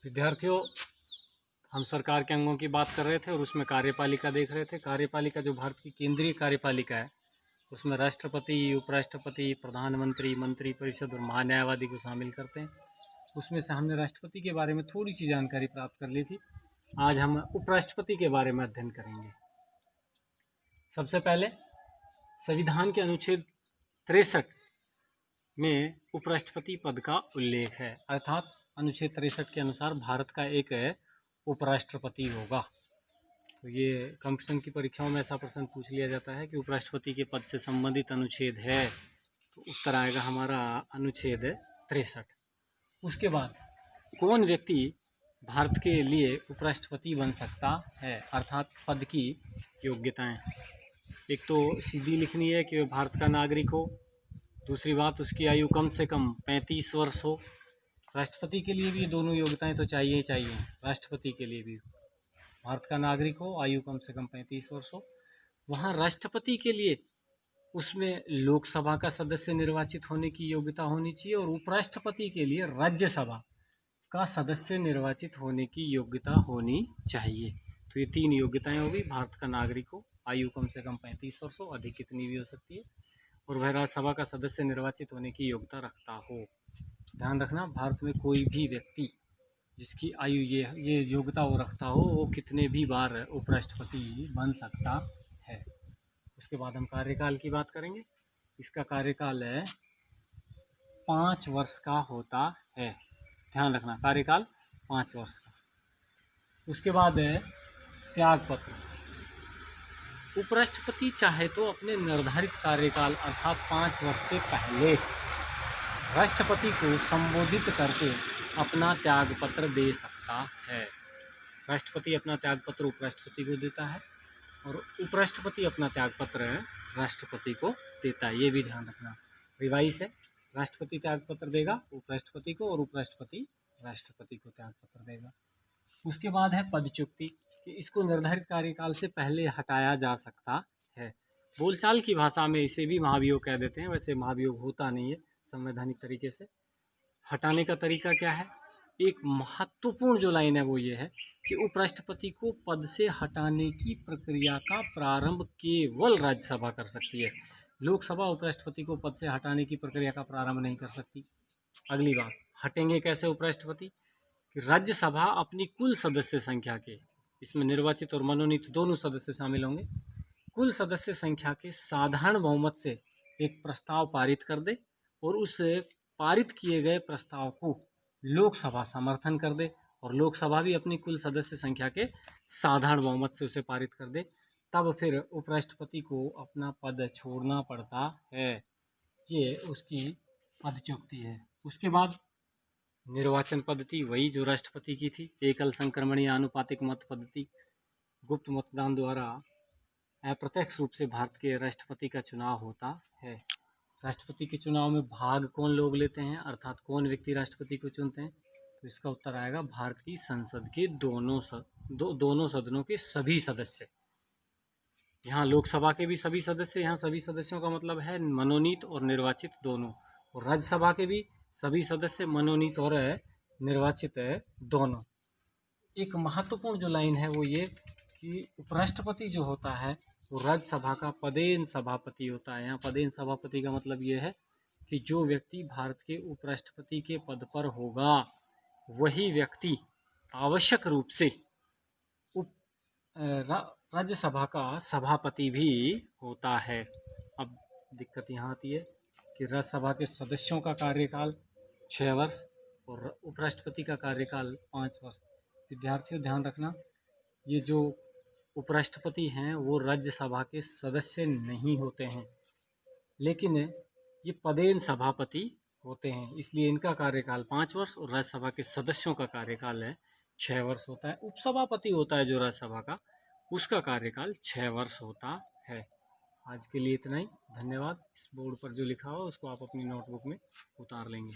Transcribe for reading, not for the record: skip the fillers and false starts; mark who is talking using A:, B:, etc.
A: विद्यार्थियों, हम सरकार के अंगों की बात कर रहे थे और उसमें कार्यपालिका देख रहे थे। कार्यपालिका जो भारत की केंद्रीय कार्यपालिका है, उसमें राष्ट्रपति, उपराष्ट्रपति, प्रधानमंत्री, मंत्रिपरिषद और महान्यायवादी को शामिल करते हैं। उसमें से हमने राष्ट्रपति के बारे में थोड़ी सी जानकारी प्राप्त कर ली थी। आज हम उपराष्ट्रपति के बारे में अध्ययन करेंगे। सबसे पहले संविधान के अनुच्छेद 63 में उपराष्ट्रपति पद का उल्लेख है, अर्थात अनुच्छेद 63 के अनुसार भारत का एक उपराष्ट्रपति होगा। तो ये कंपटीशन की परीक्षाओं में ऐसा प्रश्न पूछ लिया जाता है कि उपराष्ट्रपति के पद से संबंधित अनुच्छेद है, तो उत्तर आएगा हमारा अनुच्छेद 63। उसके बाद कौन व्यक्ति भारत के लिए उपराष्ट्रपति बन सकता है, अर्थात पद की योग्यताएं। एक तो सीधी लिखनी है कि वह भारत का नागरिक हो। दूसरी बात, उसकी आयु कम से कम 35 वर्ष हो। राष्ट्रपति के लिए भी ये दोनों योग्यताएं तो चाहिए ही चाहिए। राष्ट्रपति के लिए भी भारत का नागरिक हो, आयु कम से कम 35 वर्ष हो। वहाँ राष्ट्रपति के लिए उसमें लोकसभा का सदस्य निर्वाचित होने की योग्यता होनी चाहिए और उपराष्ट्रपति के लिए राज्यसभा का सदस्य निर्वाचित होने की योग्यता होनी चाहिए। तो ये 3 योग्यताएं होगी। भारत का नागरिक हो, आयु कम से कम 35 वर्ष हो, अधिक कितनी भी हो सकती है, और वह राज्यसभा का सदस्य निर्वाचित होने की योग्यता रखता हो। ध्यान रखना, भारत में कोई भी व्यक्ति जिसकी आयु ये योग्यता वो रखता हो, वो कितने भी बार उपराष्ट्रपति बन सकता है। उसके बाद हम कार्यकाल की बात करेंगे। इसका कार्यकाल 5 वर्ष का होता है। ध्यान रखना, कार्यकाल 5 वर्ष का। उसके बाद है त्यागपत्र। उपराष्ट्रपति चाहे तो अपने निर्धारित कार्यकाल अर्थात 5 वर्ष से पहले राष्ट्रपति को संबोधित करके अपना त्यागपत्र दे सकता है। राष्ट्रपति अपना त्यागपत्र उपराष्ट्रपति को देता है और उपराष्ट्रपति अपना त्यागपत्र राष्ट्रपति को देता है। ये भी ध्यान रखना, रिवाइज है। राष्ट्रपति त्यागपत्र देगा उपराष्ट्रपति को और उपराष्ट्रपति राष्ट्रपति को त्यागपत्र देगा। उसके बाद है पदच्युति, कि इसको निर्धारित कार्यकाल से पहले हटाया जा सकता है। बोलचाल की भाषा में इसे भी महाभियोग कह देते हैं, वैसे महाभियोग होता नहीं है संवैधानिक तरीके से। हटाने का तरीका क्या है? एक महत्वपूर्ण जो लाइन है वो ये है कि उपराष्ट्रपति को पद से हटाने की प्रक्रिया का प्रारंभ केवल राज्यसभा कर सकती है। लोकसभा उपराष्ट्रपति को पद से हटाने की प्रक्रिया का प्रारंभ नहीं कर सकती। अगली बात, हटेंगे कैसे उपराष्ट्रपति? कि राज्यसभा अपनी कुल सदस्य संख्या के, इसमें निर्वाचित और मनोनीत दोनों सदस्य शामिल होंगे, कुल सदस्य संख्या के साधारण बहुमत से एक प्रस्ताव पारित कर दे और उस पारित किए गए प्रस्ताव को लोकसभा समर्थन कर दे और लोकसभा भी अपनी कुल सदस्य संख्या के साधारण बहुमत से उसे पारित कर दे, तब फिर उपराष्ट्रपति को अपना पद छोड़ना पड़ता है। ये उसकी पदच्युति है। उसके बाद निर्वाचन पद्धति वही जो राष्ट्रपति की थी, एकल संक्रमणीय आनुपातिक मत पद्धति। गुप्त मतदान द्वारा अप्रत्यक्ष रूप से भारत के राष्ट्रपति का चुनाव होता है। राष्ट्रपति के चुनाव में भाग कौन लोग लेते हैं, अर्थात कौन व्यक्ति राष्ट्रपति को चुनते हैं? तो इसका उत्तर आएगा भारत की संसद के दोनों सदनों के सभी सदस्य। यहाँ लोकसभा के भी सभी सदस्य, यहाँ सभी सदस्यों का मतलब है मनोनीत और निर्वाचित दोनों, और राज्यसभा के भी सभी सदस्य मनोनीत और निर्वाचित दोनों। एक महत्वपूर्ण जो लाइन है वो ये कि उपराष्ट्रपति जो होता है वो राज्यसभा का पदेन सभापति होता है। यहाँ पदेन सभापति का मतलब ये है कि जो व्यक्ति भारत के उपराष्ट्रपति के पद पर होगा वही व्यक्ति आवश्यक रूप से राज्यसभा का सभापति भी होता है। अब दिक्कत यहाँ आती है कि राज्यसभा के सदस्यों का कार्यकाल 6 वर्ष और उपराष्ट्रपति का कार्यकाल 5 वर्ष। विद्यार्थियों ध्यान रखना, ये जो उपराष्ट्रपति हैं वो राज्यसभा के सदस्य नहीं होते हैं, लेकिन ये पदेन सभापति होते हैं, इसलिए इनका कार्यकाल 5 वर्ष और राज्यसभा के सदस्यों का कार्यकाल 6 वर्ष होता है। उपसभापति होता है जो राज्यसभा का, उसका कार्यकाल 6 वर्ष होता है। आज के लिए इतना ही, धन्यवाद। इस बोर्ड पर जो लिखा हो उसको आप अपनी नोटबुक में उतार लेंगे।